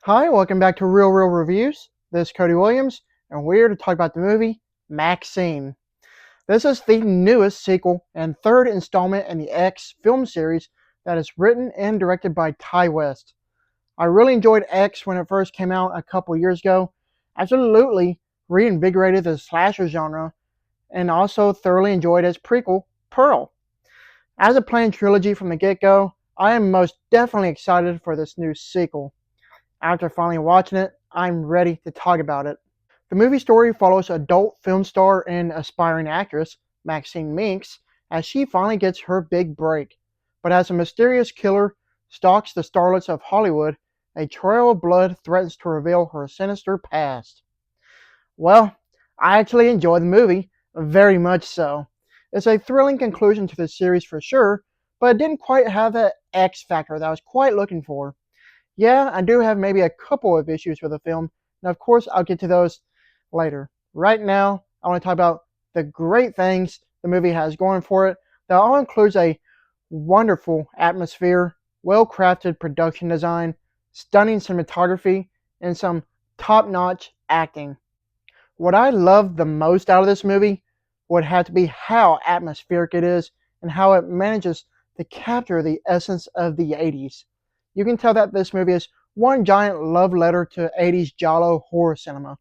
Hi, welcome back to Real Reviews. This is Cody Williams, and we're here to talk about the movie MaXXXine. This is the newest sequel and third installment in the X film series that is written and directed by Ty West. I really enjoyed X when it first came out a couple years ago. Absolutely reinvigorated the slasher genre, and also thoroughly enjoyed its prequel, Pearl. As a planned trilogy from the get-go, I am most definitely excited for this new sequel. After finally watching it, I'm ready to talk about it. The movie story follows adult film star and aspiring actress Maxine Minks as she finally gets her big break. But as a mysterious killer stalks the starlets of Hollywood, a trail of blood threatens to reveal her sinister past. Well, I actually enjoyed the movie, very much so. It's a thrilling conclusion to the series for sure, but it didn't quite have that X factor that I was quite looking for. Yeah, I do have maybe a couple of issues with the film. And of course, I'll get to those later. Right now, I want to talk about the great things the movie has going for it. That all includes a wonderful atmosphere, well crafted production design, stunning cinematography, and some top notch acting. What I love the most out of this movie would have to be how atmospheric it is and how it manages to capture the essence of the 80s. You can tell that this movie is one giant love letter to 80s giallo horror cinema.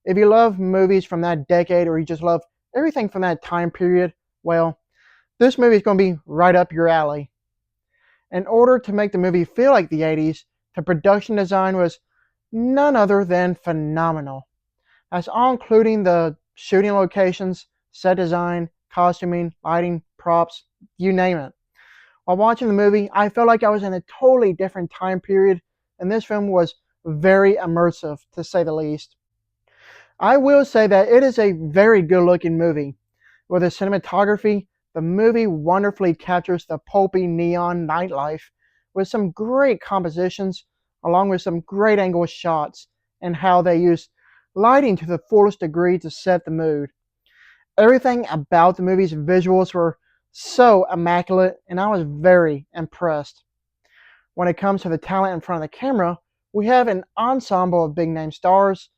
If you love movies from that decade or you just love everything from that time period, well, this movie is going to be right up your alley. In order to make the movie feel like the 80s, the production design was none other than phenomenal. That's all including the shooting locations, set design, costuming, lighting, props, you name it. While watching the movie, I felt like I was in a totally different time period, and this film was very immersive, to say the least. I will say that it is a very good looking movie. With the cinematography, the movie wonderfully captures the pulpy neon nightlife with some great compositions, along with some great angle shots, and how they use lighting to the fullest degree to set the mood. Everything about the movie's visuals were so immaculate, and I was very impressed. When it comes to the talent in front of the camera, we have an ensemble of big name stars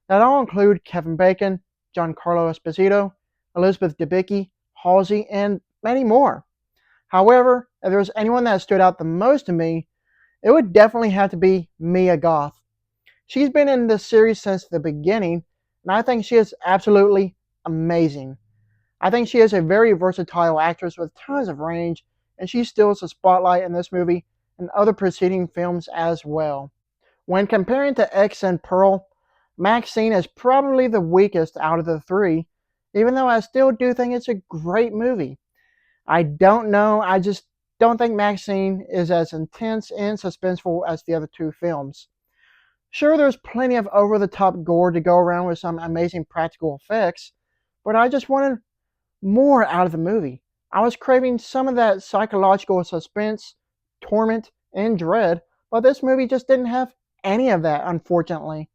that all include Kevin Bacon, Giancarlo Esposito, Elizabeth Debicki, Halsey, and many more. However, if there was anyone that stood out the most to me, it would definitely have to be Mia Goth. She's been in this series since the beginning, and I think she is absolutely amazing. I think she is a very versatile actress with tons of range, and she steals the spotlight in this movie and other preceding films as well. When comparing to X and Pearl, MaXXXine is probably the weakest out of the three, even though I still do think it's a great movie. I don't know, I just don't think MaXXXine is as intense and suspenseful as the other two films. Sure, there's plenty of over the top gore to go around with some amazing practical effects, but I just wanted more out of the movie. I was craving some of that psychological suspense, torment, and dread, but this movie just didn't have any of that, unfortunately.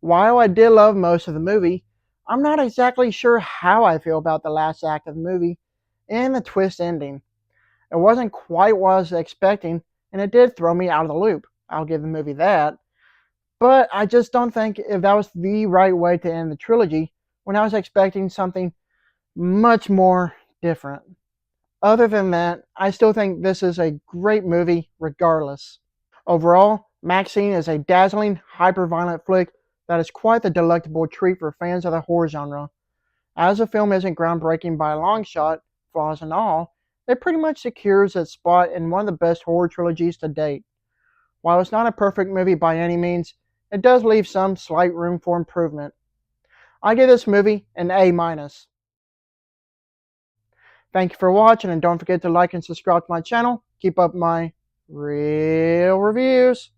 While I did love most of the movie, I'm not exactly sure how I feel about the last act of the movie and the twist ending. It wasn't quite what I was expecting, and it did throw me out of the loop. I'll give the movie that. But I just don't think if that was the right way to end the trilogy when I was expecting something much more different. Other than that, I still think this is a great movie regardless. Overall, MaXXXine is a dazzling, hyper-violent flick that is quite the delectable treat for fans of the horror genre. As the film isn't groundbreaking by a long shot, flaws and all, it pretty much secures its spot in one of the best horror trilogies to date. While it's not a perfect movie by any means, it does leave some slight room for improvement. I give this movie an A minus. Thank you for watching, and don't forget to like and subscribe to my channel. Keep up my real reviews.